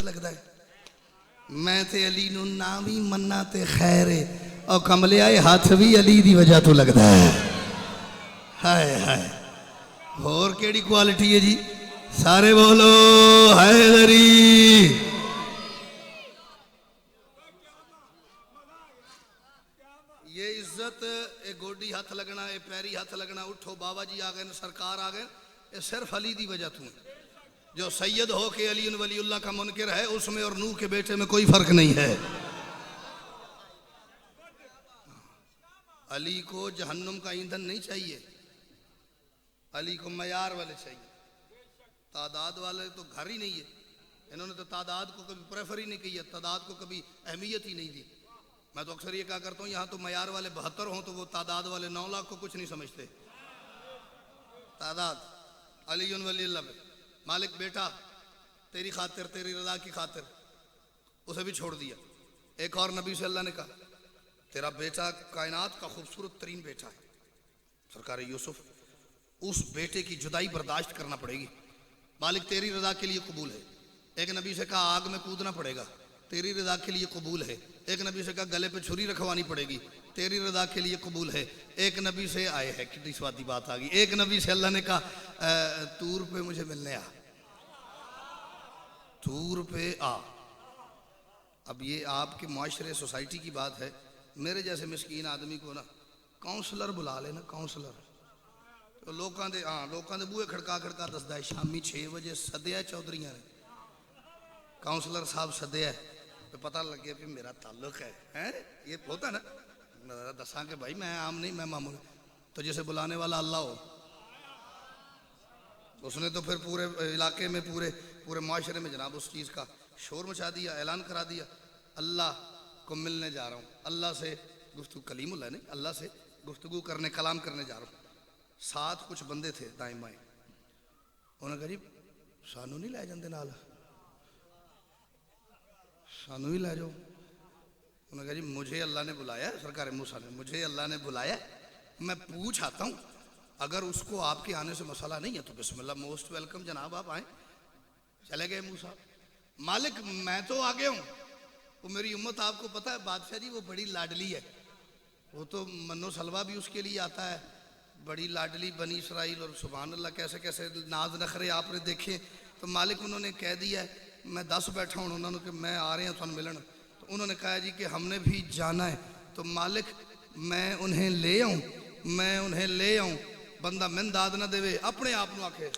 लगता है। मैं ते अली नू ना भी मन्ना ते खैर है और कमले आए हाथ भी अली दी वजह तो लगता है। हाय हाय होर केड़ी क्वालिटी है जी? सारे बोलो हैदरी। ये इज्जत, ये गोडी हाथ लगना, ये पैरी हाथ लगना, उठो बाबा जी आ गए, सरकार आ गए, ये सिर्फ अली दी वजह तू। जो सैयद हो के अली वलीउल्लाह का मुनकिर है, उसमें और नूह के बेटे में कोई फर्क नहीं है। अली को जहन्नुम का ईंधन नहीं चाहिए, अली को मयार वाले चाहिए। तादाद वाले तो घर ही नहीं है, इन्होंने तो तादाद को कभी प्रेफर ही नहीं किया, तादाद को कभी अहमियत ही नहीं दी। मैं तो अक्सर ये क्या करता हूँ, यहाँ तो मयार वाले 72 हों तो वो तादाद वाले 9 लाख को कुछ नहीं समझते। तादाद अली वलीउल्लाह पे मालिक बेटा तेरी खातिर, तेरी रजा की खातिर उसे भी छोड़ दिया। एक और नबी से अल्लाह ने कहा तेरा बेटा कायनात का खूबसूरत तरीन बेटा है सरकार यूसुफ, उस बेटे की जुदाई बर्दाश्त करना पड़ेगी, मालिक तेरी रजा के लिए कबूल है। एक नबी से कहा आग में कूदना पड़ेगा, तेरी रजा के लिए कबूल है। एक नबी से कहा गले पे छुरी रखवानी पड़ेगी, तेरी रजा के लिए कबूल है। एक नबी से आए है, कितनी स्वादी बात आ गई, एक नबी से अल्लाह ने कहा तूर पे मुझे मिलने आ, तूर पे आ। अब ये आपके माशरे सोसाइटी की बात है, मेरे जैसे मिस्कीन आदमी को ना काउंसलर बुला लेना, काउंसलर तो लोगों के लोगों के बूहे खड़का खड़का दसदा है शामी 6 बजे सद्या चौधरिया ने काउंसलर साहब सद्या तो पता लगे भी मेरा ताल्लुक है ये होता है ना, दसा के भाई मैं आम नहीं मैं मामूल, तो जैसे बुलाने वाला अल्लाह हो, उसने तो फिर पूरे इलाके में पूरे पूरे माशरे में जनाब उस चीज़ का शोर मचा दिया, ऐलान करा दिया अल्लाह को मिलने जा रहा हूँ, अल्लाह से गुफ्तगू, कलीमुल्लाह नहीं, अल्लाह से गुफ्तगू करने कलाम करने जा रहा हूँ। साथ कुछ बंदे थे दाएं बाएं, उन्होंने कहा जी सानू नहीं लै जाते नाल, सानू ही लै जाओ। उन्होंने कहा जी मुझे अल्लाह ने बुलाया, सरकार मूसा ने, मुझे अल्लाह ने बुलाया, मैं पूछ आता हूँ, अगर उसको आपके आने से मसला नहीं है तो बिस्मिल्लाह मोस्ट वेलकम जनाब आप आए। चले गए मूसा, मालिक मैं तो आ गया हूँ, वो मेरी उम्मत आपको पता है बादशाह जी वो बड़ी लाडली है, वो तो मन्नो सलवा भी उसके लिए आता है, बड़ी लाडली बनी इसराइल, और सुभान अल्लाह कैसे कैसे नाज नखरे आपने देखे। तो मालिक उन्होंने कह दिया है मैं 10 बैठा हूँ उन्होंने कि मैं आ रहे हैं थानू मिलन, तो उन्होंने कहा जी कि हमने भी जाना है, तो मालिक मैं उन्हें ले आऊँ, मैं उन्हें ले आऊँ, बंदा मैन दाद ना देवे अपने आप को आखे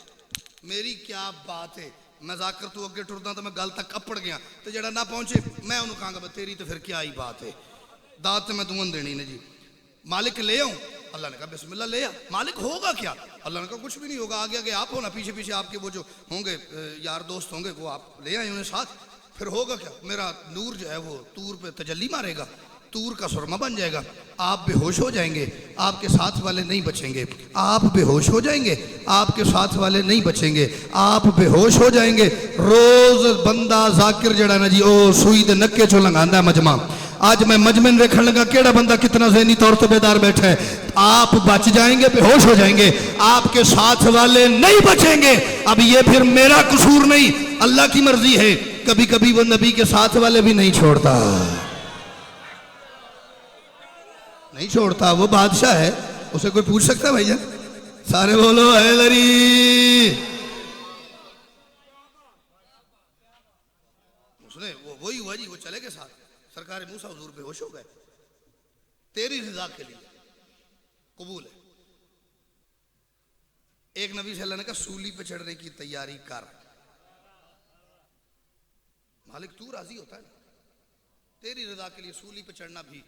मेरी क्या बात है, मैं जाकर तू अगे टुरदा तो मैं गल तक अपड़ गया, तो जरा ना पहुंचे मैं उन्होंने कहांगा तेरी तो फिर क्या ही बात है, दाद तो मैं दून देनी ने जी। मालिक ले आऊँ, अल्लाह ने कहा बिस्मिल्लाह ले आ। मालिक होगा क्या? अल्लाह ने कहा कुछ भी नहीं होगा, आगे आगे आप हो ना, पीछे पीछे आपके वो जो होंगे यार दोस्त होंगे वो आप ले आए उन्हें साथ, फिर होगा क्या, मेरा नूर जो है वो तूर पे तजल्ली मारेगा, तूर का सुरमा बन जाएगा, आप बेहोश हो जाएंगे, आपके साथ वाले नहीं बचेंगे, आप बेहोश हो जाएंगे, आपके साथ वाले नहीं बचेंगे, आप बेहोश हो जाएंगे। रोज बंदा जाकिर जड़ा ना जी ओ सुई दे नक्के चो लंघांदा है मजमा, आज मैं मजमे देखने लगा केड़ा बंदा कितना ज़हनी तौर पर बेदार बैठा है, आप बच जाएंगे, बेहोश हो जाएंगे, आपके साथ वाले नहीं बचेंगे। अब ये फिर मेरा कसूर नहीं, अल्लाह की मर्जी है, कभी कभी वो नबी के साथ वाले भी नहीं छोड़ता, नहीं छोड़ता, वो बादशाह है, उसे कोई पूछ सकता है भैया? सारे बोलो हैदरी। उसने वो वही हुआ जी, वो चले गए साथ, सरकार मूसा हुजूर बेहोश हो गए, तेरी रजा के लिए कबूल है। एक नबी से अल्लाह ने कहा सूली पे चढ़ने की तैयारी कर, मालिक तू राजी होता है, तेरी रजा के लिए सूली पे चढ़ना भी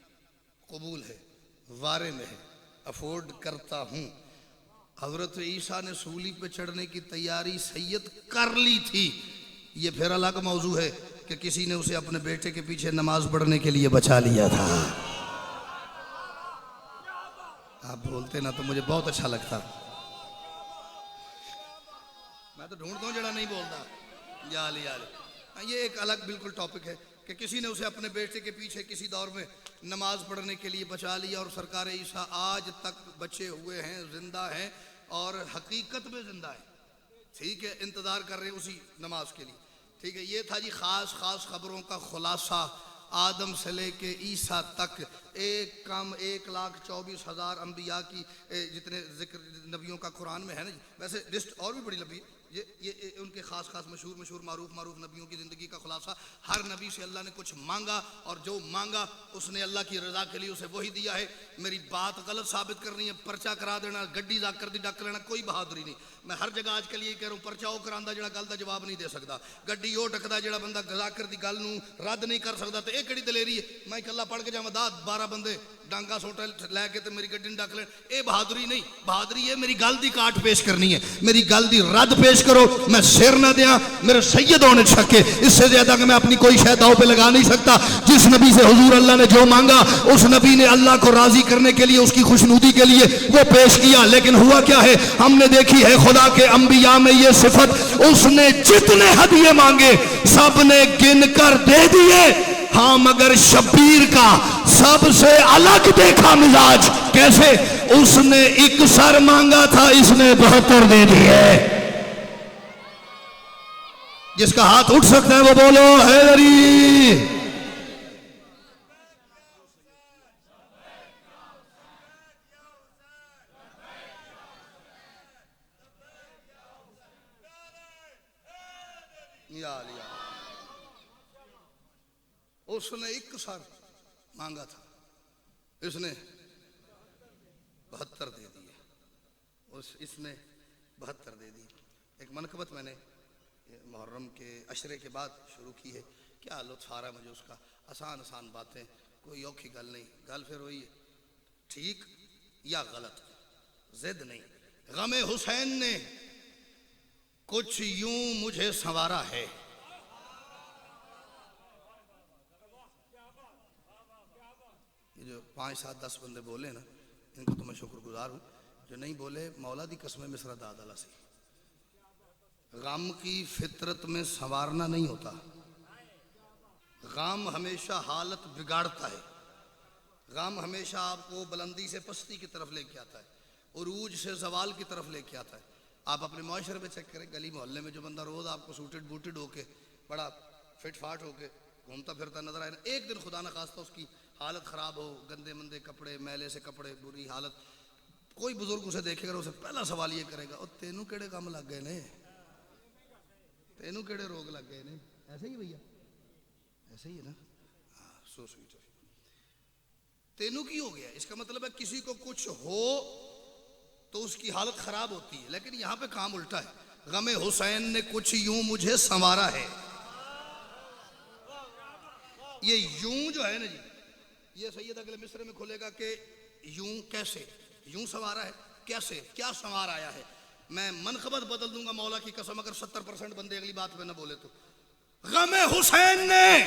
कबूल है, वारे में है, अफोर्ड करता हूं। हजरत ईसा ने सूली पे चढ़ने की तैयारी सैयद कर ली थी, ये फिर अलग मौजू है कि किसी ने उसे अपने बेटे के पीछे नमाज पढ़ने के लिए बचा लिया था। आप बोलते ना तो मुझे बहुत अच्छा लगता, मैं तो ढूंढता हूँ जरा नहीं बोलता याल याल। ये एक अलग बिल्कुल टॉपिक है कि किसी ने उसे अपने बेटे के पीछे किसी दौर में नमाज पढ़ने के लिए बचा लिया, और सरकार ईसा आज तक बचे हुए हैं, जिंदा हैं और हकीकत में जिंदा है, ठीक है, इंतजार कर रहे हैं उसी नमाज के लिए। ठीक है, ये था जी खास खास खबरों का खुलासा। आदम से लेके ईसा तक 1,24,000 अम्बिया की जितने जिक्र नबियों का कुरान में है ना जी। वैसे लिस्ट और भी बड़ी लंबी है। ये उनके खास खास मशहूर मारूफ नबियों की ज़िंदगी का खुलासा। हर नबी से अल्लाह ने कुछ मांगा और जो मांगा उसने अल्लाह की रज़ा के लिए उसे वही दिया है। मेरी बात गलत साबित करनी है, पर्चा करा देना, गड्डी जा कर दी डक लेना, कोई बहादुरी नहीं। मैं हर जगह आज के लिए कह रहा हूँ, पर्चा वो करांदा जड़ा गल का जवाब नहीं दे सकता, गड्डी वो टकदा जड़ा बंदा गजाकर दी गल नूं रद्द नहीं कर सकता। तो यह किहड़ी दलेरी है मैं कला पढ़ के जावां 10-12 बंदे डांगा सोटा लैके ते मेरी गड्डी डक लेन, ये बहादुरी नहीं। बहादुरी है मेरी गल दी काट पेश करनी है, मेरी गल दी रद्द पेश करो, मैं सिर ना दिया, मेरे सैयद होने छके, इससे ज्यादा कि मैं अपनी कोई शय दाव पे लगा नहीं सकता। जिस नबी से हुजूर अल्लाह ने जो मांगा उस नबी ने अल्लाह को राजी करने के लिए, उसकी खुशनुदी के लिए वो पेश किया। लेकिन हुआ क्या है, हमने देखी है खुदा के अंबिया में ये सिफत, उसने जितने हदिये मांगे सबने गिन कर दे दिए। हाँ मगर शब्बीर का सबसे अलग देखा मिजाज। कैसे? उसने एक सर मांगा था, इसने 72 दे दिए। जिसका हाथ उठ सकता है वो बोलो हैदरी। उसने एक सर मांगा था, इसने 72 दे दिए। इसने 72 दे दी। एक मनकबत मैंने मुहर्रम के अशरे के बाद शुरू की है, क्या लुत्फ आ रहा है मुझे उसका। आसान आसान बातें, कोई औखी गल नहीं। गल फिर वही है, ठीक या गलत, जिद नहीं। गमे हुसैन ने कुछ यूं मुझे संवारा है। ये जो 5, 7, 10 बंदे बोले ना, इनको तो मैं शुक्रगुजार हूँ। जो नहीं बोले, मौला दी कसम मिसरा दादला से, गम की फितरत में संवारना नहीं होता। गम हमेशा हालत बिगाड़ता है। गम हमेशा आपको बुलंदी से पस्ती की तरफ लेके आता है, उरूज से जवाल की तरफ लेके आता है। आप अपने मुआशरे में चेक करें, गली मोहल्ले में जो बंदा रोज आपको सूटेड बूटेड होके बड़ा फिट फाट होके घूमता फिरता नजर आए ना, एक दिन खुदा न खास्ता उसकी हालत ख़राब हो, गंदे मंदे कपड़े, मैले से कपड़े, बुरी हालत, कोई बुजुर्ग उसे देखेगा, उसे पहला सवाल ये करेगा, ओ तेनू केड़े काम लग गए ने, तेनू केड़े रोग लग गए ने। ऐसे ही भैया, ऐसे ही है ना। हाँ, सो स्वीट। तेनू की हो गया, इसका मतलब है किसी को कुछ हो तो उसकी हालत खराब होती है। लेकिन यहां पे काम उल्टा है। गमे हुसैन ने कुछ यूं मुझे संवारा है। ये यूं जो है ना जी, ये सैयद अगले मिस्र में खुलेगा कि यूं कैसे, यूं संवारा है कैसे, क्या संवार आया है। मैं मनकबत बदल दूंगा मौला की कसम, अगर 70% बंदे अगली बात में ना बोले तो। गमे हुसैन ने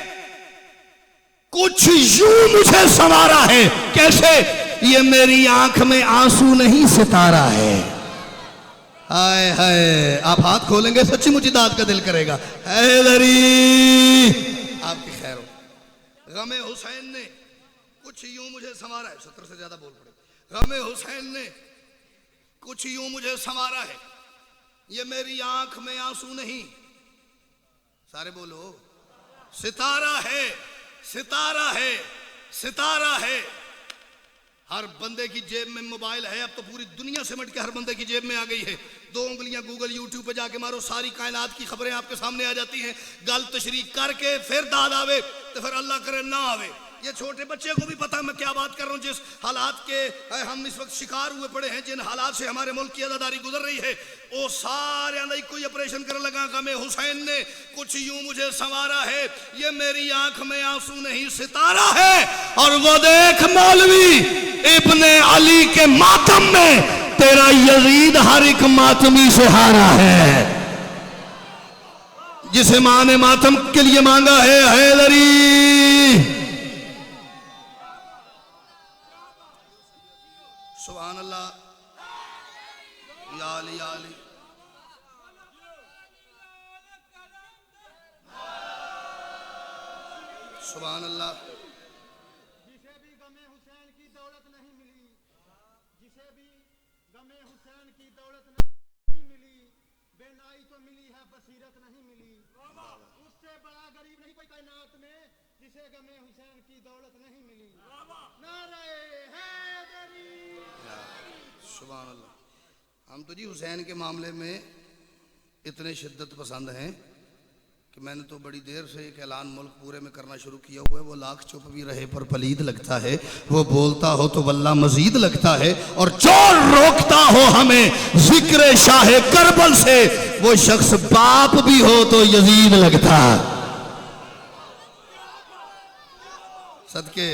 कुछ यूं मुझे संवारा है। कैसे? ये मेरी आंख में आंसू नहीं सितारा है। हाय हाय, आप हाथ खोलेंगे सच्ची मुझी दाद का दिल करेगा। हैदरी आपकी खैर हो। गमे हुसैन ने कुछ यूं मुझे संवारा है। 70 से ज्यादा बोल पड़े। गमे हुसैन ने कुछ यूं मुझे संवारा है, ये मेरी आंख में आंसू नहीं, सारे बोलो, सितारा है, सितारा है, सितारा है। हर बंदे की जेब में मोबाइल है, अब तो पूरी दुनिया सिमट के हर बंदे की जेब में आ गई है। 2 उंगलियां गूगल यूट्यूब पे जाके मारो, सारी कायनात की खबरें आपके सामने आ जाती हैं। गल तशरीह करके फिर दाद आवे तो फिर अल्लाह करे ना आवे। ये छोटे बच्चे को भी पता मैं क्या बात कर रहा हूँ। जिस हालात के हम इस वक्त शिकार हुए पड़े हैं, जिन हालात से हमारे मुल्क की आज़ादारी गुजर रही है, वो सारे अंदर कोई ऑपरेशन कर लगा। गमे हुसैन ने कुछ यूं मुझे संवारा है, ये मेरी आंख में आंसू नहीं सितारा है। और वो देख मौलवी इब्ने अली के मातम में तेरा यजीद हर एक मातमी से हारा है। जिसे मां ने मातम के लिए मांगा है हैदरी। सुभान अल्लाह, या अली, या अली। सुभान अल्लाह। जिसे भी गमे हुसैन की दौलत नहीं मिली, जिसे भी गमे हुसैन की दौलत नहीं मिली, बेनाई तो मिली है, बसीरत नहीं मिली। उससे बड़ा गरीब नहीं कोई कायनात में जिसे गमे हुसैन की दौलत नहीं मिली। नारे हैदरी। सुभान अल्लाह। हम तो जी हुसैन के मामले में इतने शिद्दत पसंद हैं कि मैंने तो बड़ी देर से एक ऐलान मुल्क पूरे में करना शुरू किया हुआ है। वो लाख चुप भी रहे पर पलीद लगता है, वो बोलता हो तो वल्ला मजीद लगता है, और जो रोकता हो हमें जिक्र शाह करबल से वो शख्स बाप भी हो तो यजीद लगता है। सदके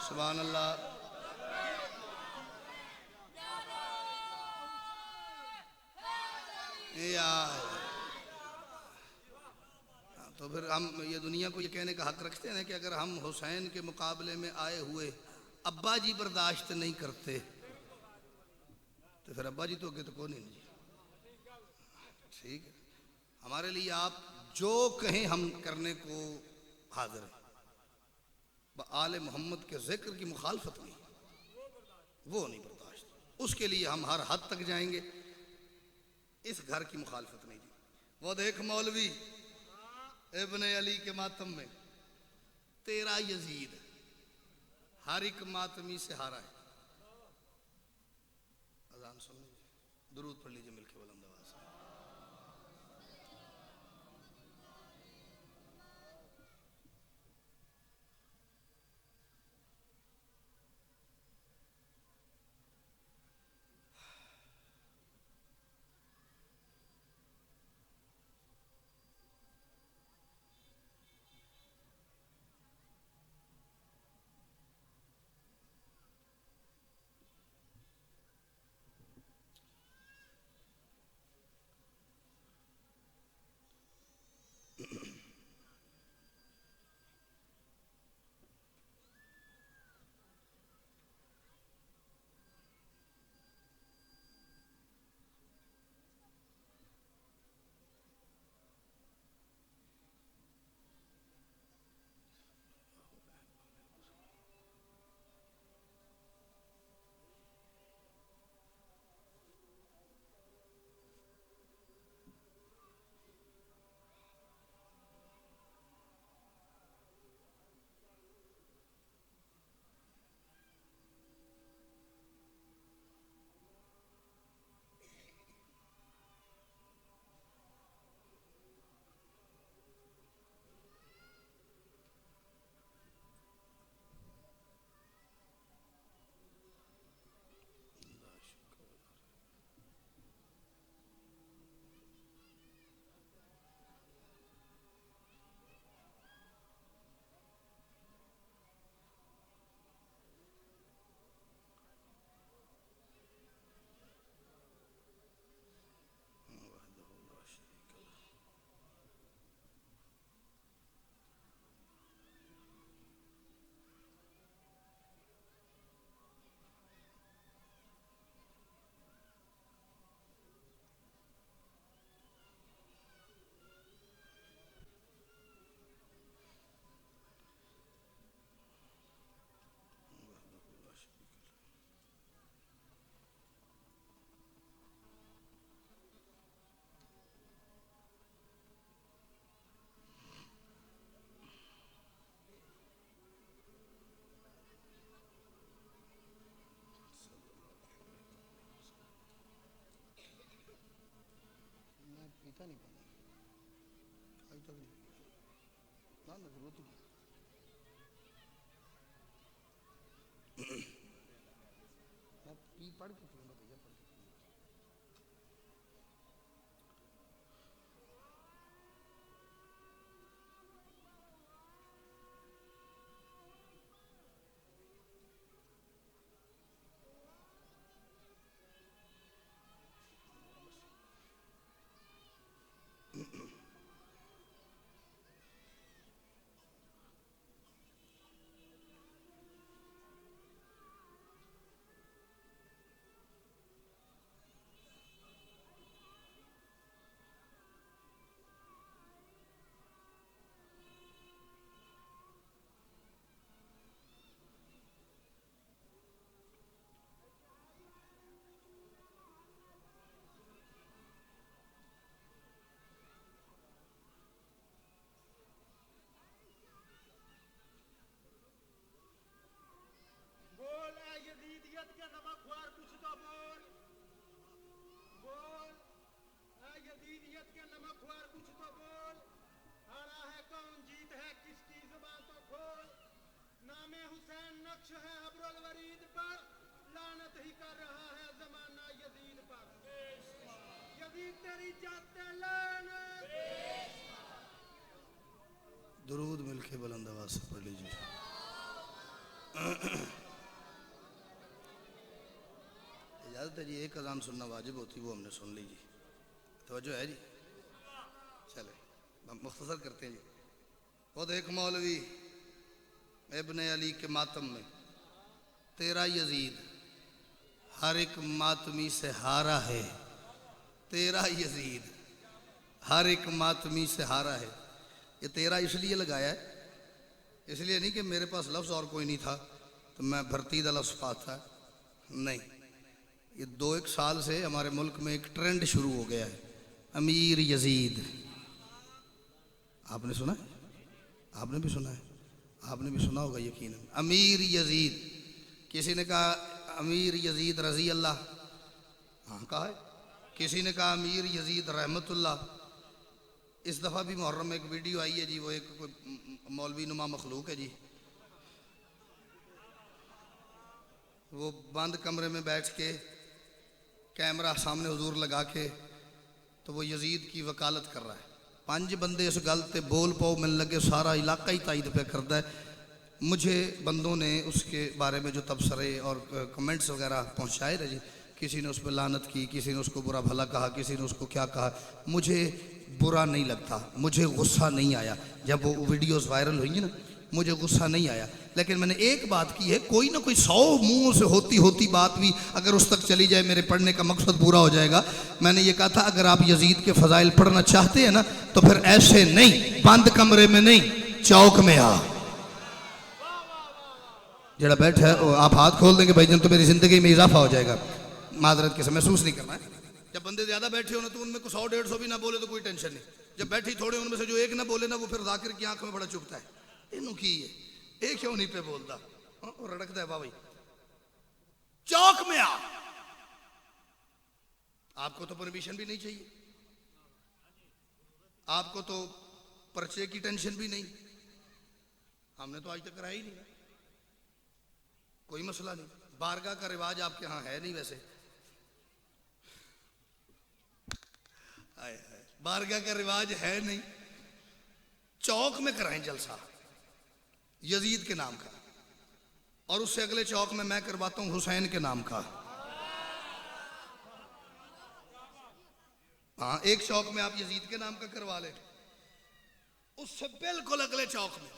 सुभान अल्लाह। यार तो फिर हम ये दुनिया को ये कहने का हक रखते हैं कि अगर हम हुसैन के मुकाबले में आए हुए अब्बा जी बर्दाश्त नहीं करते तो फिर अब्बा जी तो आगे तो कौन ही नहीं। ठीक है, हमारे लिए आप जो कहें हम करने को हाजिर हैं। आले मोहम्मद के जिक्र की मुखालफत नहीं, वो नहीं बर्दाश्त, उसके लिए हम हर हद तक जाएंगे। इस घर की मुखालफत नहीं दी। वो देख मौलवी इब्ने अली के मातम में तेरा यजीद हर एक मातमी से हारा है। अजान सुन लीजिए, दुरूद पढ़ लीजिए मिलके बुलंद आवाज से। पीता नहीं पानी अभी तक नहीं ना ना जरूरत नहीं। मैं पी पढ़ के पीऊंगा भैया, पढ़ के नमकवार कुछ तो बोल, हारा है कौन, जीत है किसकी, जुबान तो खोल। नामे हुसैन नक्श है अब्रुल वरीद पर, लानत ही कर रहा है जमाना यजीद पर। यजीद तेरी जाते लानत। दुरूद मिलके बुलंद आवाज से पढ़ लीजिए। इजाजत है जी, एक अजान सुनना वाजिब होती, वो हमने सुन ली जी। तवज्जो है जी। चले हम मुख्तसर करते हैं जी। खुद एक मौलवी इब्ने अली के मातम में, तेरा यजीद हर एक मातमी से हारा है, तेरा यजीद हर एक मातमी से हारा है। ये तेरा इसलिए लगाया है, इसलिए नहीं कि मेरे पास लफ्ज़ और कोई नहीं था तो मैं भरतीदा लफ्ज़ पाता, नहीं। ये 2-1 साल से हमारे मुल्क में एक ट्रेंड शुरू हो गया है, अमीर यजीद। आपने सुना है? आपने भी सुना है? आपने भी सुना होगा यकीनन। अमीर यजीद, किसी ने कहा अमीर यजीद रजी अल्लाह, हाँ कहा है। किसी ने कहा अमीर यजीद रहमतुल्लाह। इस दफ़ा भी मुहर्रम में एक वीडियो आई है जी, वो एक मौलवी नुमा मखलूक है जी, वो बंद कमरे में बैठ के कैमरा सामने हुजूर लगा के तो वो यजीद की वकालत कर रहा है। 5 बंदे इस गल ते बोल पाओ मिलने लगे, सारा इलाका ही तायद पे करता है। मुझे बंदों ने उसके बारे में जो तबसरे और कमेंट्स वगैरह पहुँचाए रहे जी, किसी ने उस पर लानत की, किसी ने उसको बुरा भला कहा, किसी ने उसको क्या कहा। मुझे बुरा नहीं लगता, मुझे गुस्सा नहीं आया जब वो वीडियोस वायरल हुई ना, मुझे गुस्सा नहीं आया। लेकिन मैंने एक बात की है, कोई ना कोई 100 मुंहों से होती होती बात भी अगर उस तक चली जाए, मेरे पढ़ने का मकसद पूरा हो जाएगा। मैंने ये कहा था अगर आप यजीद के फजाइल पढ़ना चाहते हैं ना तो फिर ऐसे नहीं, बंद कमरे में नहीं, चौक में आ। जरा बैठा है आप हाथ खोल देंगे भाईजान तो मेरी जिंदगी में इजाफा हो जाएगा। माजरत के महसूस नहीं करना है। जब बंदे ज्यादा बैठे हो ना तो उनमें को 100-150 भी ना बोले तो कोई टेंशन नहीं। जब बैठी थोड़े उनमें से जो एक ना बोले ना, वो फिर जाकिर की आंख में बड़ा चुभता है, इनू की है एक क्यों नहीं पे बोलता, और रड़कता है भाई। चौक में आ। आपको तो परमिशन भी नहीं चाहिए, आपको तो पर्चे की टेंशन भी नहीं, हमने तो आज तक कराया ही नहीं, कोई मसला नहीं। बारगाह का रिवाज आपके यहाँ है नहीं वैसे, बारगाह का रिवाज है नहीं। चौक में कराएं जलसा यजीद के नाम का, और उससे अगले चौक में मैं करवाता हूं हुसैन के नाम का। हाँ, एक चौक में आप यजीद के नाम का करवा लें, उससे बिल्कुल अगले चौक में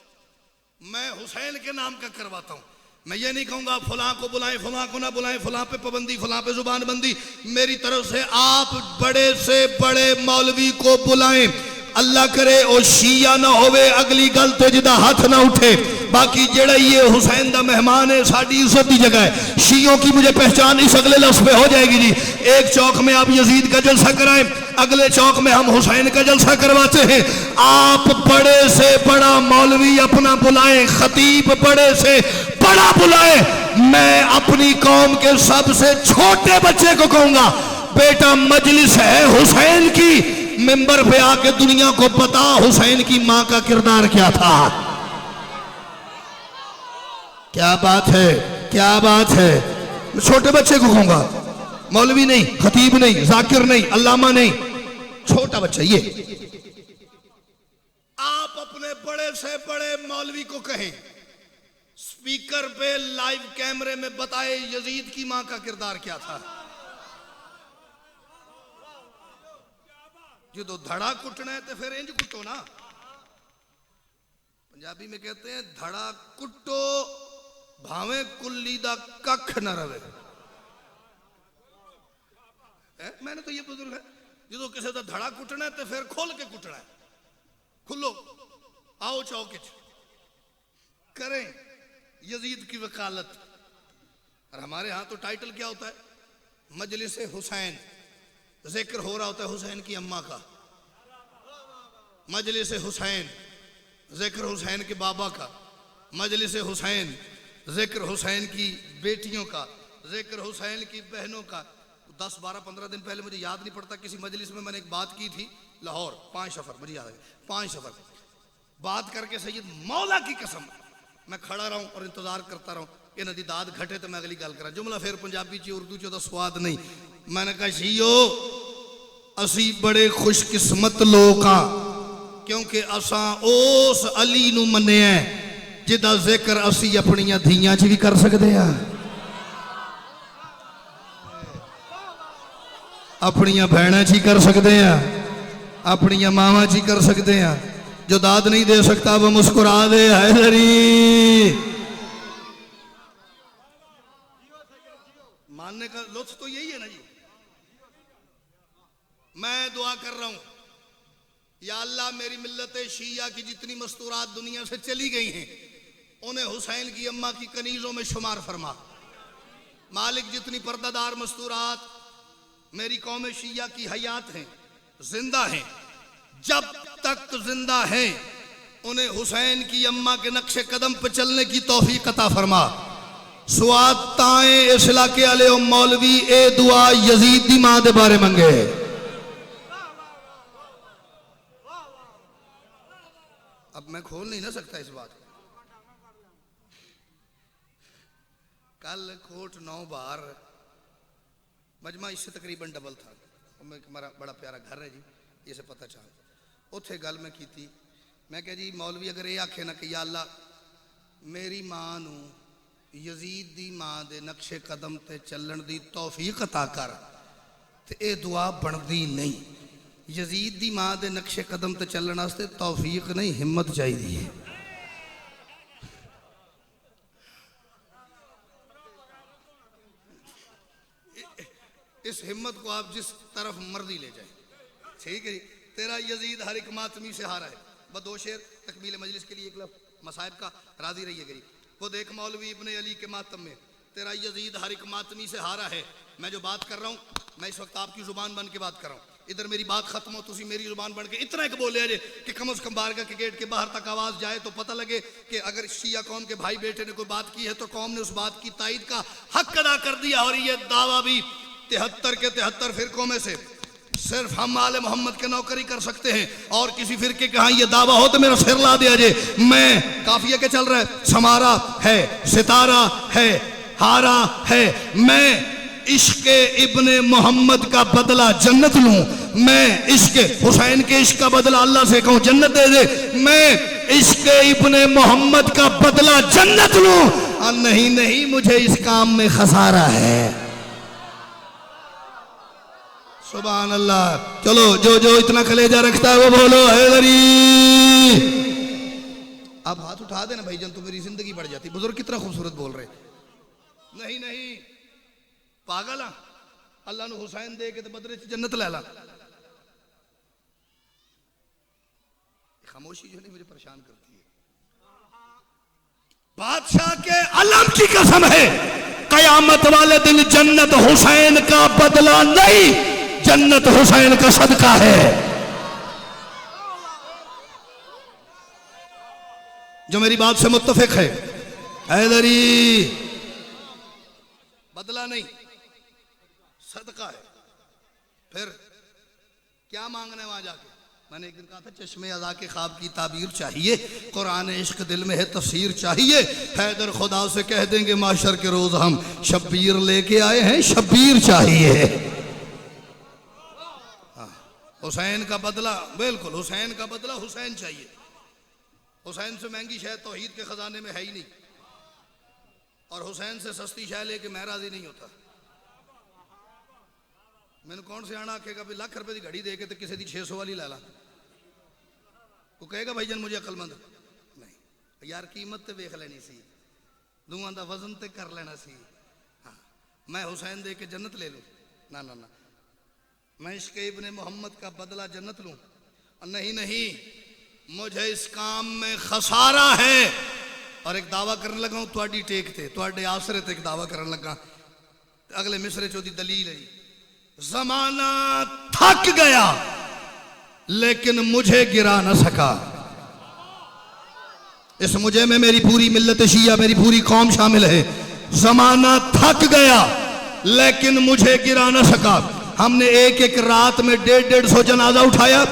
मैं हुसैन के नाम का करवाता हूं। मैं ये नहीं कहूंगा फलां को बुलाएं, फलां को ना बुलाएं, फलां पे पाबंदी, फलां पे जुबान बंदी। मेरी तरफ से आप बड़े से बड़े मौलवी को बुलाएं। अल्लाह करे ओ शिया ना होवे, अगली गल ते जिदा हाथ ना उठे। बाकी जेड़ा ये हुसैन दा मेहमान है, साड़ी इज्जत की जगह है। शियों की मुझे पहचान इस अगले लफ्ज़ पे हो जाएगी जी। एक चौक में आप यजीद का जलसा कराएं, अगले चौक में हम हुसैन का जलसा करवाते हैं। आप बड़े से बड़ा मौलवी अपना बुलाएं, खतीब बड़े से बड़ा बुलाए। मैं अपनी कौम के सबसे छोटे बच्चे को कहूंगा, बेटा मजलिस है हुसैन की, मिंबर पे आके दुनिया को बता हुसैन की मां का किरदार क्या था। क्या बात है, क्या बात है। मैं छोटे बच्चे को कहूंगा, मौलवी नहीं, खतीब नहीं, जाकिर नहीं, अल्लामा नहीं, छोटा बच्चा। ये आप अपने बड़े से बड़े मौलवी को कहें, स्पीकर पे लाइव कैमरे में बताए यजीद की मां का किरदार क्या था। जो तो धड़ा कुटना है तो फिर इंज कुटो ना। पंजाबी में कहते हैं धड़ा कुटो भावे कुल्ली दा कख न रवे। मैंने तो ये बुजुर्ग है, जो किसी का धड़ा कुटना है तो फिर खोल के कुटना है। खुलो आओ चौक करें यजीद की वकालत। और हमारे यहाँ तो टाइटल क्या होता है, मजलिस हुसैन, जिक्र हो रहा होता है हुसैन की अम्मा का। मजलिस हुसैन, जिक्र हुसैन के बाबा का। मजलिस हुसैन, जिक्र हुसैन की बेटियों का, जिक्र हुसैन की बहनों का। 10, 12, 15 दिन पहले मुझे याद नहीं पड़ता किसी मजलिस में मैंने एक बात की थी, लाहौर 5 सफर, मुझे याद है 5 सफर बात करके सैयद मौला की कसम मैं खड़ा रहूं और इंतजार करता रहूं कि नदी दाद घटे तो मैं अगली गल करा। जुमला फिर पंजाबी च उर्दू च स्वाद नहीं। मैंने कहा सीओ असी बड़े खुशकिस्मत लोग हाँ क्योंकि असा उस अली नू मन्निया जिदा जिक्र असी अपनिया धीयां च भी कर सकते हैं, अपनिया भैणा च ही कर सकते हैं, अपनिया मावां च ही कर सकते हैं। जो दाद नहीं दे सकता वो मुस्कुरा दे हैदरी। मानने का लुत्फ तो यही है ना जी। मैं दुआ कर रहा हूं या अल्लाह मेरी मिल्लत शिया की जितनी मस्तूरात दुनिया से चली गई हैं उन्हें हुसैन की अम्मा की कनीजों में शुमार फरमा। मालिक जितनी पर्दादार मस्तूरात मेरी कौम शिया की हयात हैं, जिंदा हैं, जब तक जिंदा हैं उन्हें हुसैन की अम्मा के नक्शे कदम पर चलने की तौफीक अता फरमा। सुआद ताए इस इलाके वाले मौलवी ए दुआ यजीद दी मां दे बारे मंगे। अब मैं खोल नहीं ना सकता इस बात को। कल कोट 9 बार मजमा इससे तकरीबन डबल था। हमारा बड़ा प्यारा घर है जी, इसे पता चल उथे गल मैं की थी। मैं कहा जी मौलवी अगर ये आखे ना कि या अल्लाह मेरी मां नू यजीद दी मां दे नक्शे कदम ते चलण दी तौफीक अता कर ते ये दुआ बनती नहीं। यजीद दी मां दे नक्शे कदम ते चलण वास्ते तौफीक नहीं हिम्मत चाहिए। इस हिम्मत को आप जिस तरफ मर्जी ले जाए, ठीक है जी। तेरा यजीद हर एक मातमी से हारा है। बदो शेर तकमील मजलिस के लिए एक लफ्ज़ मसाइब का राजी रहिए गरी। वो देख मौलवी इब्ने अली के मातम में तेरा यजीद हर एक मातमी से हारा है। मैं जो बात कर रहा हूँ मैं इस वक्त आपकी जुबान बन के बात कर रहा हूँ। इधर मेरी बात खत्म हो तुसी मेरी जुबान बन के इतना एक बोले जे कि कम से कम बारगाह के गेट के बाहर तक आवाज जाए तो पता लगे कि अगर शिया कौम के भाई बेटे ने कोई बात की है तो कौम ने उस बात की तायद का हक अदा कर दिया। और ये दावा भी 73 के 73 फिरकों में से सिर्फ हम आले मोहम्मद के नौकरी कर सकते हैं और किसी फिरके के हाँ ये दावा हो तो मेरा सिर ला दिया जे। मैं काफिया के चल रहा है, समारा है, सितारा है, हारा है। मैं इश्क़ इब्ने मोहम्मद का बदला जन्नत लूं। मैं इश्क़ हुसैन के इश्क़ का बदला अल्लाह से कहूं जन्नत दे दे। मैं इश्क़ इब्ने मोहम्मद का बदला जन्नत लूं। और नहीं नहीं मुझे इस काम में खसारा है। सुभान अल्लाह। चलो जो जो इतना कलेजा रखता है वो बोलो हैदरी। आप हाथ उठा देना भाईजान तो मेरी जिंदगी बढ़ जाती। बुजुर्ग कितना खूबसूरत बोल रहे। नहीं नहीं पागल आ अल्लाह ने हुसैन दे के तो बदले जन्नत ले ला। खामोशी जो नहीं मुझे परेशान करती है। बादशाह के अलम की कसम है कयामत वाले दिन जन्नत हुसैन का बदला नहीं, जन्नत हुसैन का सदका है। जो मेरी बात से मुत्तफिक है हैदरी बदला नहीं सदका है। फिर क्या मांगना है वहां जाके? मैंने एक दिन कहा था चश्मे अज़ा के ख्वाब की ताबीर चाहिए, कुरान इश्क दिल में है तफसीर चाहिए। हैदर खुदा से कह देंगे माशर के रोज हम शब्बीर लेके आए हैं, शब्बीर चाहिए। हुसैन का बदला बिल्कुल हुसैन का बदला हुसैन चाहिए। हुसैन से महंगी शय तौहीद के खजाने में है ही नहीं और हुसैन से सस्ती शय लेके मैं राजी नहीं होता। मैंने कौन से आना आखेगा भी लाख रुपए की घड़ी दे के तो किसी दी 600 वाली ला ला। वो कहेगा भाईजान मुझे अकलमंद नहीं यार कीमत तो वेख लेनी सी, दुआं दा वजन ते कर लेना सी। हाँ मैं हुसैन दे के जन्नत ले लूँ ना ना ना, मैं इश्क़ इब्ने मोहम्मद का बदला जन्नत लूँ। नहीं नहीं मुझे इस काम में खसारा है। और एक दावा करने लगा हूँ तुहाडी टेक ते तुहाडे आसरे ते एक दावा करने लगा। अगले मिसरे चो दी दलील है जमाना थक गया लेकिन मुझे गिरा न सका। इस मुझे में मेरी पूरी मिल्लत शिया मेरी पूरी कौम शामिल है। जमाना थक गया लेकिन मुझे गिरा न सका। हमने एक एक रात में 150-150 जनाजा उठाया,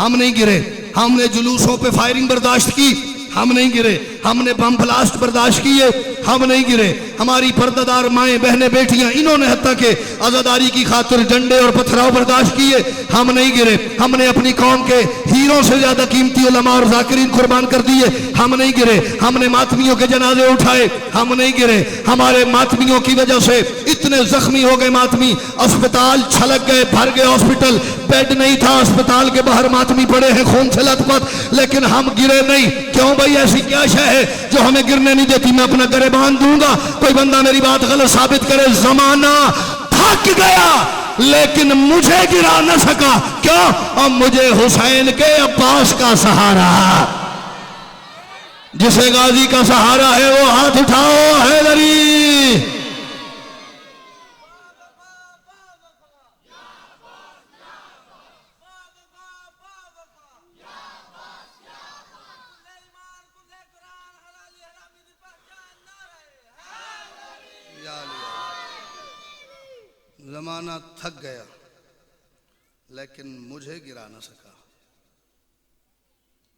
हम नहीं गिरे। हमने जुलूसों पे फायरिंग बर्दाश्त की, हम नहीं गिरे। हमने बम ब्लास्ट बर्दाश्त किए, हम नहीं गिरे। हमारी पर्दादार माएँ बहनें बेटियां इन्होंने हत्ता के आजादारी की खातिर डंडे और पथराव बर्दाश्त किए, हम नहीं गिरे। हमने अपनी कौम के हीरों से ज्यादा कीमती उलमा और जाकिरीन कुर्बान कर दिए, हम नहीं गिरे। हमने मातमियों के जनाजे उठाए, हम नहीं गिरे। हमारे मातमियों की वजह से इतने जख्मी हो गए मातमी, अस्पताल छलक गए, भर गए हॉस्पिटल, बेड नहीं था, अस्पताल के बाहर मातमी पड़े हैं खून से लथपथ, लेकिन हम गिरे नहीं। क्यों भाई? ऐसी क्या शय है जो हमें गिरने नहीं देती? मैं अपना गरेबान दूंगा, कोई बंदा मेरी बात गलत साबित करे। जमाना थक गया लेकिन मुझे गिरा न सका। क्यों? अब मुझे हुसैन के अब्बास का सहारा। जिसे गाजी का सहारा है वो हाथ उठाओ। हैदरी जमाना थक गया लेकिन मुझे गिरा ना सका।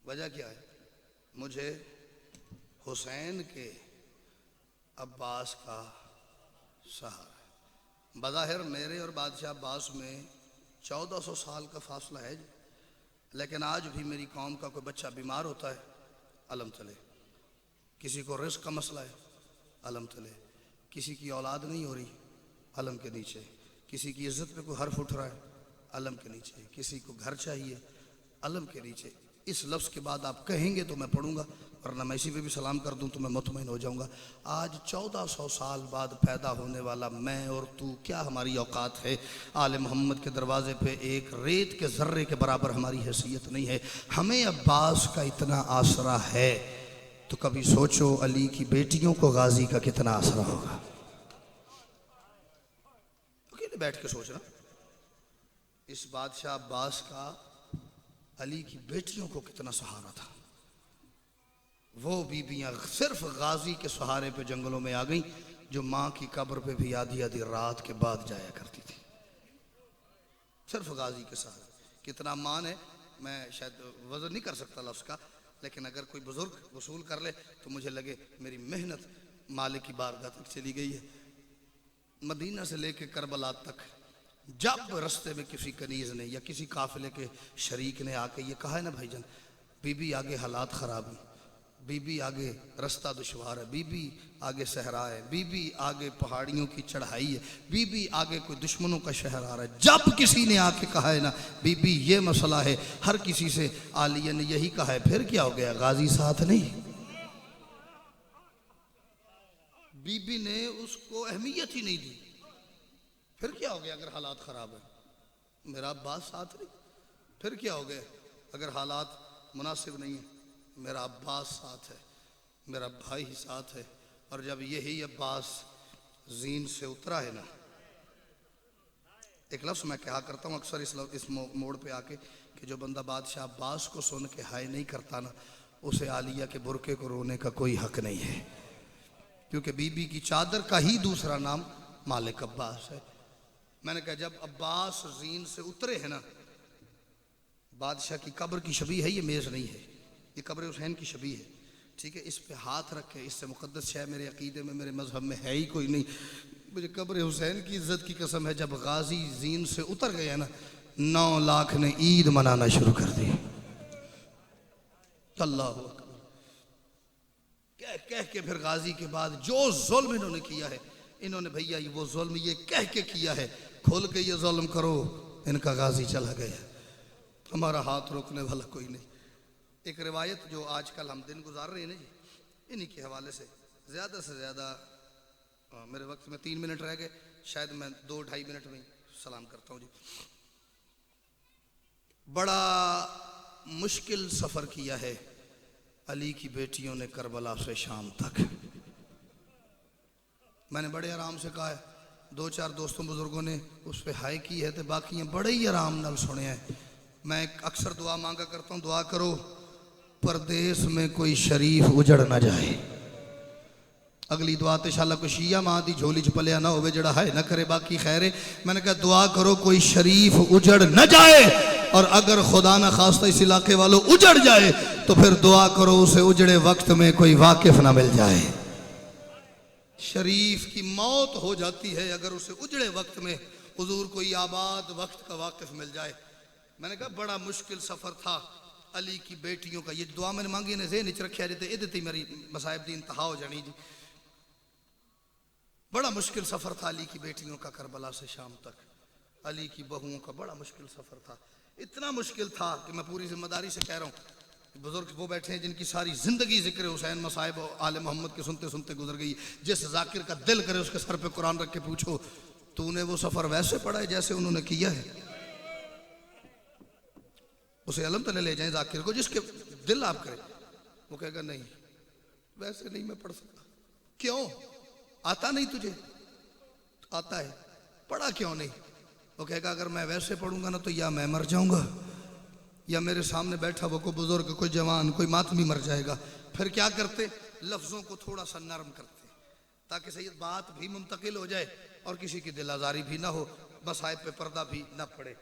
वजह क्या है? मुझे हुसैन के अब्बास का सहारा है। बज़ाहिर मेरे और बादशाह अब्बास में 1400 साल का फासला है, लेकिन आज भी मेरी कौम का कोई बच्चा बीमार होता है, अलम तले। किसी को रिस्क का मसला है, अलम तले। किसी की औलाद नहीं हो रही, अलम के नीचे। किसी की इज्जत पे कोई हर्फ उठ रहा है, अलम के नीचे। किसी को घर चाहिए, अलम के नीचे। इस लफ्ज़ के बाद आप कहेंगे तो मैं पढ़ूंगा, वरना मैं इसी पे भी सलाम कर दूं तो मैं मुतमईन हो जाऊंगा। आज 1400 साल बाद पैदा होने वाला मैं और तू, क्या हमारी औकात है? आले मोहम्मद के दरवाजे पे एक रेत के ज़र्रे के बराबर हमारी हैसियत नहीं है। हमें अब्बास का इतना आसरा है तो कभी सोचो अली की बेटियों को गाजी का कितना आसरा होगा। बैठ के सोचना, इस बादशाह अब्बास का अली की बेटियों को कितना सहारा था। वो बीबियां सिर्फ गाजी के सहारे पे जंगलों में आ गई, जो माँ की कब्र पे भी आधी आधी रात के बाद जाया करती थी, सिर्फ गाजी के सहारे। कितना मान है मैं शायद वजन नहीं कर सकता लफ्ज़ का, लेकिन अगर कोई बुजुर्ग वसूल कर ले तो मुझे लगे मेरी मेहनत मालिक की बारगाह तक चली गई है। मदीना से लेके करबला तक जब रास्ते में किसी कनीज़ ने या किसी काफिले के शरीक ने आके ये कहा है ना भाईजान, बीबी आगे हालात ख़राब हैं, बीबी आगे रास्ता दुश्वार है, बीबी आगे सहरा है, बीबी आगे पहाड़ियों की चढ़ाई है, बीबी आगे कोई दुश्मनों का शहर आ रहा है, जब किसी ने आके कहा है ना बीबी ये मसला है, हर किसी से आलिया ने यही कहा है, फिर क्या हो गया? गाजी साथ नहीं, बीबी ने उसको अहमियत ही नहीं दी। फिर क्या हो गया अगर हालात ख़राब है? मेरा अब्बास साथ नहीं। फिर क्या हो गया अगर हालात मुनासिब नहीं है? मेरा अब्बास साथ है, मेरा भाई ही साथ है। और जब यही अब्बास जीन से उतरा है ना, एक लफ्ज़ मैं कहा करता हूँ अक्सर इस मोड़ पे आके कि जो बंदा बादशाह अब्बास को सुन के हाय नहीं करता ना, उसे आलिया के बुरके को रोने का कोई हक नहीं है, क्योंकि बीबी की चादर का ही दूसरा नाम मालिक अब्बास है। मैंने कहा जब अब्बास जीन से उतरे हैं ना, बादशाह की कब्र की शबी है, ये मेज़ नहीं है, ये कब्र हुसैन की शबी है, ठीक है? इस पे हाथ रखे, इससे मुक़द्दस शय मेरे अकीदे में, मेरे मजहब में है ही कोई नहीं। मुझे कब्र हुसैन की इज्जत की कसम है, जब गाजी जीन से उतर गया ना, 9 लाख ने ईद मनाना शुरू कर दी। अल्लाहु अकबर। कह कह के फिर गाजी के बाद जो जुल्म इन्होंने किया है, इन्होंने भैया वो जुल्म ये कह के किया है, खोल के ये जुल्म करो, इनका गाजी चला गया, हमारा हाथ रोकने वाला कोई नहीं। एक रिवायत जो आजकल हम दिन गुजार रहे हैं ना जी, इन्हीं के हवाले से ज़्यादा से ज़्यादा मेरे वक्त में 3 मिनट रह गए, शायद मैं 2-2.5 मिनट में सलाम करता हूँ जी। बड़ा मुश्किल सफ़र किया है अली की बेटियों ने करबला से शाम तक। मैंने बड़े आराम से कहा है, 2-4 दोस्तों बुजुर्गों ने उस पर हाय की है, तो बाकी बड़े ही आराम नाल सुने हैं। मैं अक्सर दुआ मांगा करता हूँ, दुआ करो परदेश में कोई शरीफ उजड़ ना जाए। अगली दुआ तो शाला कोई शिया मां दी झोली च पलिया ना होवे जड़ा है ना करे, बाकी खैर है। मैंने कहा दुआ करो कोई शरीफ उजड़ न जाए, और अगर खुदा न खास्ता इस इलाके वालों उजड़ जाए तो फिर दुआ करो उसे उजड़े वक्त में कोई वाकिफ ना मिल जाए। शरीफ की मौत हो जाती है अगर उसे उजड़े वक्त में हुजूर कोई आबाद वक्त का वाकिफ मिल जाए। मैंने कहा बड़ा मुश्किल सफ़र था अली की बेटियों का। ये दुआ मैंने मांगी ने ज़हन च रखा जी ये मेरी मसाइब की इंतहा हो जानी जी। बड़ा मुश्किल सफ़र था अली की बेटियों का करबला से शाम तक। अली की बहुओं का बड़ा मुश्किल सफ़र था। इतना मुश्किल था कि मैं पूरी जिम्मेदारी से कह रहा हूँ बुजुर्ग वो बैठे हैं जिनकी सारी ज़िंदगी ज़िक्र हुसैन मसाइब आले मोहम्मद के सुनते सुनते गुजर गई। जिस जाकिर का दिल करे उसके सर पे कुरान रख के पूछो तूने वो सफ़र वैसे पढ़ा है जैसे उन्होंने किया है। उसे अलम तले ले जाए जाकिर को जिसके दिल आप करे। वो कहेगा नहीं वैसे नहीं मैं पढ़ सकता। क्यों आता नहीं तुझे? आता है पढ़ा क्यों नहीं? वो कहेगा अगर मैं वैसे पढ़ूंगा ना तो या मैं मर जाऊंगा या मेरे सामने बैठा वो कोई बुजुर्ग कोई जवान कोई मातमी मर जाएगा। फिर क्या करते लफ्ज़ों को थोड़ा सा नरम करते ताकि सैयद बात भी मुंतकिल हो जाए और किसी की दिल आज़ारी भी ना हो मसाइब पे पर्दा भी ना पड़े।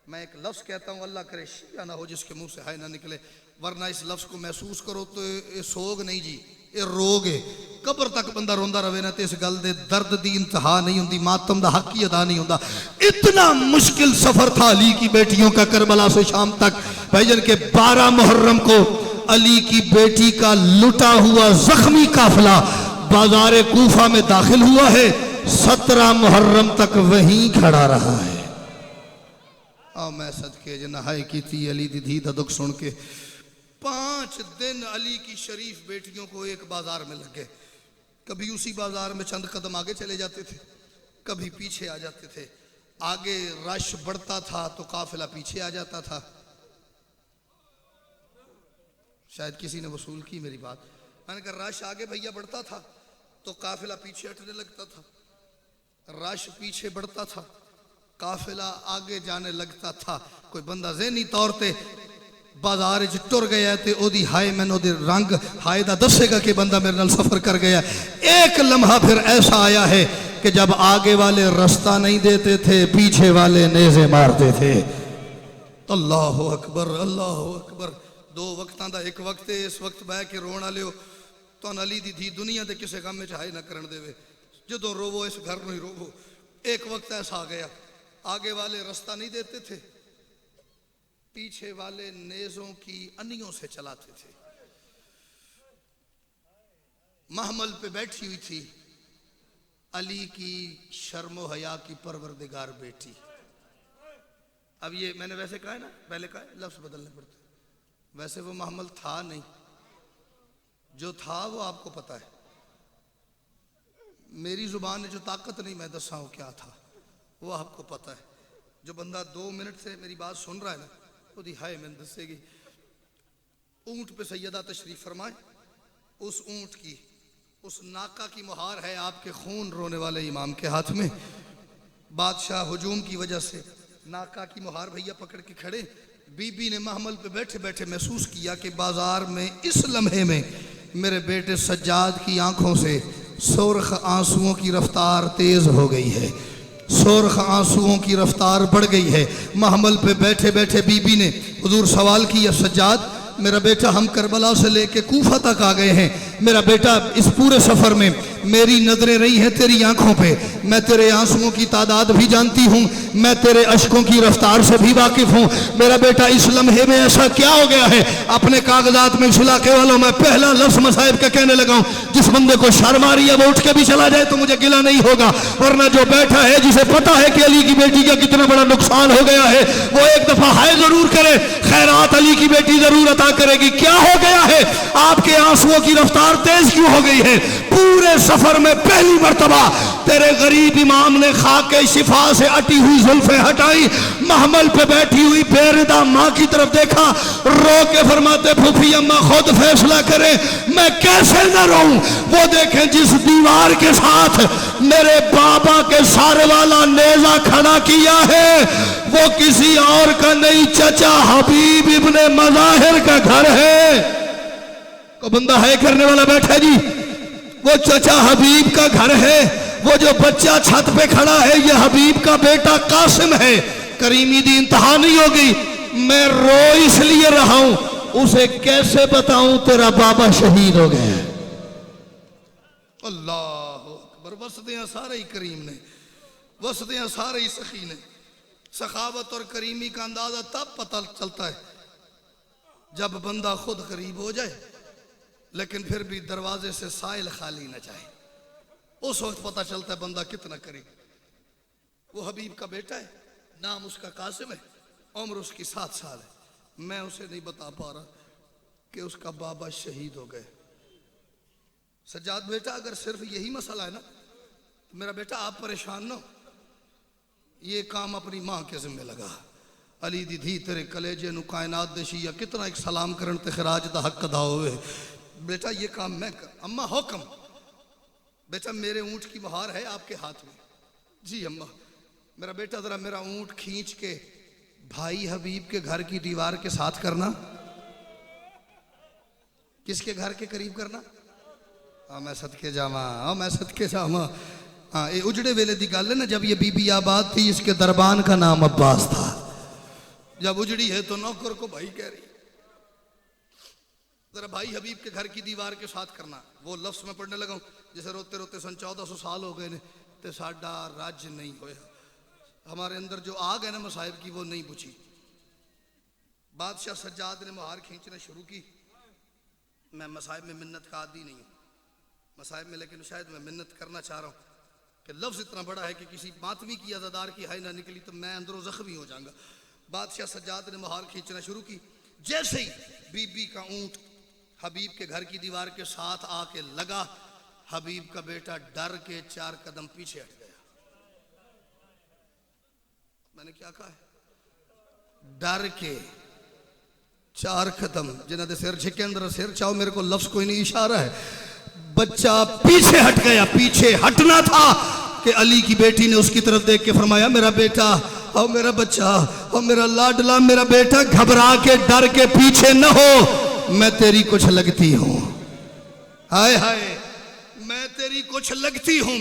मैं एक लफ्ज़ कहता हूँ अल्लाह करे शिया ना हो जिसके मुंह से हाय ना निकले, वरना इस लफ्ज़ को महसूस करो तो ये सोग नहीं जी ये रोग है। कब्र तक बंदा रोंदा रवे ना तो इस गल दे दर्द दी इंतहा नहीं होंदी, मातम दा हक ही अदा नहीं होंदा। इतना मुश्किल सफ़र था अली की बेटियों का करबला से शाम तक। भाईजान के 12 मुहर्रम को अली की बेटी का लुटा हुआ जख्मी काफिला बाजार कूफा में दाखिल हुआ है। 17 मुहर्रम तक वहीं खड़ा रहा है। मैं सदके जनाहाई की थी अली दीदी दा दुख सुन के 5 दिन अली की शरीफ बेटियों को एक बाजार में लग गए। कभी उसी बाजार में चंद कदम आगे चले जाते थे कभी पीछे आ जाते थे। आगे रश बढ़ता था तो काफिला पीछे आ जाता था। शायद किसी ने वसूल की मेरी बात। मैंने कहा रश आगे भैया बढ़ता था तो काफिला पीछे हटने लगता था। रश पीछे बढ़ता था काफिला आगे जाने लगता था। कोई बंदा ज़हनी तौर पे बाजार च टुर गया ते ओदी हाय मैंने ओदे रंग हाय दा दसेगा कि बंदा मेरे नाल सफर कर गया। एक लम्हा फिर ऐसा आया है कि जब आगे वाले रास्ता नहीं देते थे पीछे वाले नेज़े मारते थे। अल्लाहु अकबर अल्लाहु अकबर। 2 वक्तां दा एक वक्त है। इस वक्त बह के रोण वाले हो तो अली दी धी दुनिया के किसी काम में हाय ना करन देवे। जदों रोवो इस घर में ही रोवो। एक वक्त ऐसा आ गया आगे वाले रास्ता नहीं देते थे पीछे वाले नेज़ों की अनियों से चलाते थे। महमल पे बैठी हुई थी अली की शर्मो हया की परवरदिगार बेटी। अब ये मैंने वैसे कहा है ना पहले कहा है लफ्ज़ बदलने पड़ते। वैसे वो महमल था नहीं, जो था वो आपको पता है। मेरी जुबान ने जो ताकत नहीं मैं दसा हूँ क्या था वो आपको पता है। जो बंदा 2 मिनट से मेरी बात सुन रहा है ना वो हाय मैंने दसेगी। ऊंट पे सैयदा तशरीफ फरमाए। उस ऊंट की उस नाका की मुहार है आपके खून रोने वाले इमाम के हाथ में। बादशाह हुजूम की वजह से नाका की मुहार भैया पकड़ के खड़े। बीबी ने महमल पे बैठे बैठे महसूस किया कि बाजार में इस लम्हे में मेरे बेटे सज्जाद की आंखों से सुर्ख आंसुओं की रफ्तार तेज हो गई है। सुर्ख आंसुओं की रफ्तार बढ़ गई है। महमल पे बैठे बैठे बीबी ने हुजूर सवाल किया सज्जाद मेरा बेटा हम करबला से लेके कूफा तक आ गए हैं। मेरा बेटा इस पूरे सफ़र में मेरी नजरें रही हैं तेरी आंखों पे। मैं तेरे आंसुओं की तादाद भी जानती हूँ, मैं तेरे अश्कों की रफ्तार से भी वाकिफ हूँ। मेरा बेटा इस लम्हे में ऐसा क्या हो गया है? अपने कागजात में इस इलाके वालों मैं पहला लफ्ज़ मसाइब का कहने लगा हूँ। जिस बंदे को शर्म आ रही है वो उठ के भी चला जाए तो मुझे गिला नहीं होगा, वरना जो बैठा है जिसे पता है कि अली की बेटी का कितना बड़ा नुकसान हो गया है वो एक दफा हाय जरूर करे। खैरात अली की बेटी जरूर अता करेगी। क्या हो गया है? आपके आंसुओं की रफ्तार तेज क्यों हो गई है? पूरे सफर में पहली मर्तबा तेरे गरीब इमाम ने खाके शिफा से अटी हुई जुल्फे हटाई। महमल पे बैठी हुई बेरिदा माँ की तरफ देखा, रो के फरमाते फूफी अम्मा खुद फैसला करे मैं कैसे न रोऊं। वो देखें जिस दीवार के साथ मेरे बाबा के सारे वाला नेजा खड़ा किया है वो किसी और का नहीं, चचा हबीब इब्ने मज़ाहिर का घर है। को बंदा है करने वाला बैठा जी, वो चचा हबीब का घर है। वो जो बच्चा छत पे खड़ा है ये हबीब का बेटा कासिम है। करीमी दी इंतहा नहीं हो गई। मैं रो इसलिए रहा हूं, उसे कैसे बताऊं तेरा बाबा शहीद हो गए। अल्लाह अकबर। वसते हैं सारे ही करीम ने, वसते हैं सारे ही सखी ने। सखावत और करीमी का अंदाजा तब पता चलता है जब बंदा खुद करीब हो जाए, लेकिन फिर भी दरवाजे से साइल खाली न जाए। उस वक्त पता चलता है बंदा कितना करीब। वो हबीब का बेटा है, नाम उसका कासिम है, उम्र उसकी 7 साल है। मैं उसे नहीं बता पा रहा कि उसका बाबा शहीद हो गए। सज्जाद बेटा, अगर सिर्फ यही मसला है ना तो मेरा बेटा आप परेशान ना हो, ये काम अपनी मां के जिम्मे लगा। अली दी धी तेरे कलेजे नु कायनात दशी या कितना एक सलाम करन ते खराज दा हक अदा होवे। बेटा ये काम मैं कर। अम्मा हुक्म। बेटा मेरे ऊंट की बहार है आपके हाथ में। जी अम्मा। मेरा बेटा जरा मेरा ऊंट खींच के भाई हबीब के घर की दीवार के साथ करना। किसके घर के करीब करना? हाँ मैं सदके जावा, हाँ मैं सदके जावा। हाँ ये उजड़े वेले दी गल है ना, जब ये बीबी आबाद थी, इसके दरबान का नाम अब्बास था। जब उजड़ी है तो नौकर को भाई कह रही। जरा भाई हबीब के घर की दीवार के साथ करना। वो लफ्ज में पढ़ने लगा जैसे रोते रोते सन 1400 साल हो गए ने ते साडा राज्य नहीं होया। हमारे अंदर जो आग है ना मसाइब की, वो नहीं बुझी। बादशाह सज्जाद ने मुहार खींचना शुरू की। मैं मसाइब में मिन्नत का आदी नहीं हूँ मसाइब में, लेकिन शायद मैं मिन्नत करना चाह रहा हूँ कि लफ्ज़ इतना बड़ा है कि किसी मातमी की अज़ादार की हाय ना निकली तो मैं अंदरों ज़ख्मी हो जाऊंगा। बादशाह सज्जाद ने मुहार खींचना शुरू की। जैसे ही बीबी का ऊंट हबीब के घर की दीवार के साथ आके लगा, हबीब का बेटा डर के 4 कदम पीछे हट गया। मैंने क्या कहा है? डर के 4 कदम। जिन्हें दे सिर झिके अंदर सिर चाहो, मेरे को लफ्ज कोई नहीं, इशारा है। बच्चा पीछे हट गया। पीछे हटना था कि अली की बेटी ने उसकी तरफ देख के फरमाया, मेरा बेटा और मेरा बच्चा और मेरा लाडला, मेरा बेटा घबरा के डर के पीछे न हो, मैं तेरी कुछ लगती हूं। हाय हाय मैं तेरी कुछ लगती हूं।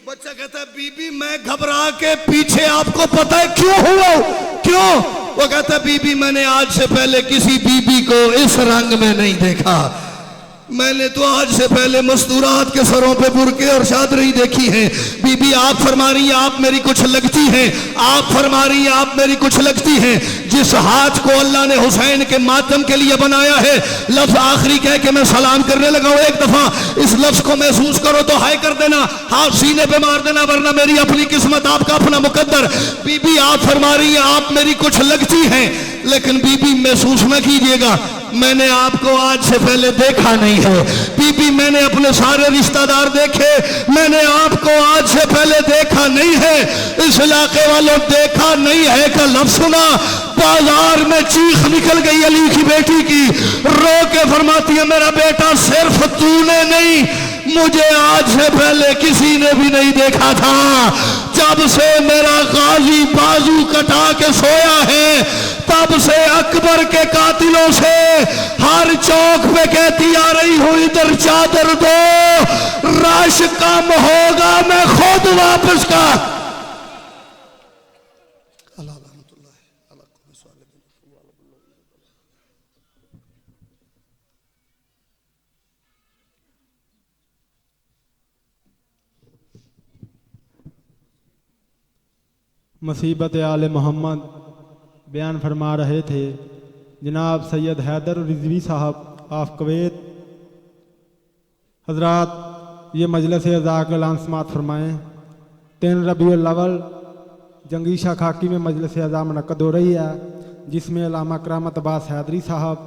बच्चा कहता है बीबी मैं घबरा के पीछे, आपको पता है क्यों हुआ? क्यों? वो कहता है बीबी मैंने आज से पहले किसी बीबी को इस रंग में नहीं देखा। मैंने तो आज से पहले मस्तूरात के सरों पे बुरके और चादरें देखी हैं। बीबी आप फरमा रही हैं आप मेरी कुछ लगती हैं, आप फरमा रही हैं आप मेरी कुछ लगती हैं। जिस हाथ को अल्लाह ने हुसैन के मातम के लिए बनाया है, लफ्ज आखिरी कह के मैं सलाम करने लगा हूं, एक दफा इस लफ्ज को महसूस करो तो हाय कर देना, हाथ सीने पे मार देना, वरना मेरी अपनी किस्मत आपका अपना मुकद्दर। बीबी आप फरमा रही हैं आप मेरी कुछ लगती हैं, लेकिन बीबी महसूस न कीजिएगा मैंने आपको आज से पहले देखा नहीं है। बीबी मैंने अपने सारे रिश्तेदार देखे, मैंने आपको आज से पहले देखा नहीं है। इस इलाके वालों देखा नहीं है का लफ्ज सुना, बाजार में चीख निकल गई अली की बेटी की। रो के फरमाती है मेरा बेटा सिर्फ तूने नहीं, मुझे आज से पहले किसी ने भी नहीं देखा था। जब से मेरा गाजी बाजू कटा के सोया है, तब से अकबर के कातिलों से हर चौक पे कहती आ रही हूं इधर चादर दो, रश कम होगा मैं खुद वापस का। मुसीबत आले मोहम्मद बयान फरमा रहे थे जनाब सैयद हैदर रिजवी साहब ऑफ कुवैत। हजरात ये मजलिस अज़ा समात फरमाएँ। 3 रबीउल अव्वल जंगी शाह खाकी में मजलिस अज़ा मुनक़्क़द हो रही है, जिसमें अल्लामा करामत अब्बास हैदरी साहब,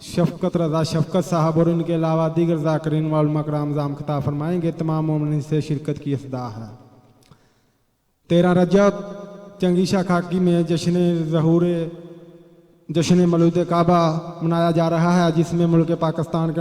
शफ़क़त रज़ा शफ़क़त साहब और उनके अलावा दीगर ज़ाकिरीन व उलमा कराम ज़ाम खिताब फरमाएँगे। तमाम मोमिनीन से शिरकत की इस्तदा है। 13 रजब जंगी शाह खाकी में जश्न मौलूद काबा मनाया जा रहा है, जिसमें मुल्क पाकिस्तान के